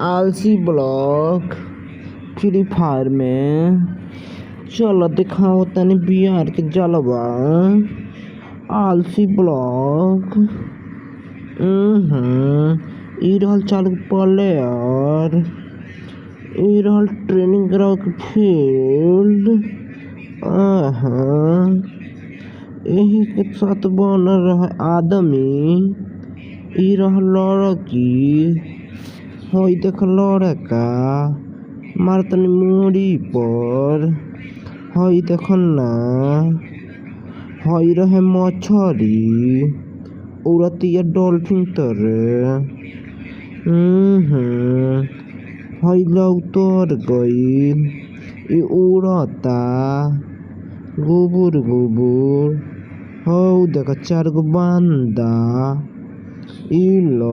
आलसी block free fire में चलो दिखाओ तनी बिहार के जलवा। आलसी ब्लॉक ई रहल चालू प्लेयर, ई रहल ट्रेनिंग ग्राउंड के फील्ड। यही के साथ बन रहा आदमी। ई रहल लड़की, हई देख लड़का मारतनी मुड़ी पर। हई देख ना, हई रहे मछरी उड़तिया डॉल्फिन तरे। हई उतर गईल, ई उड़ता गुबुर गुबुर। हऊ देख 4 गो बांदा। ई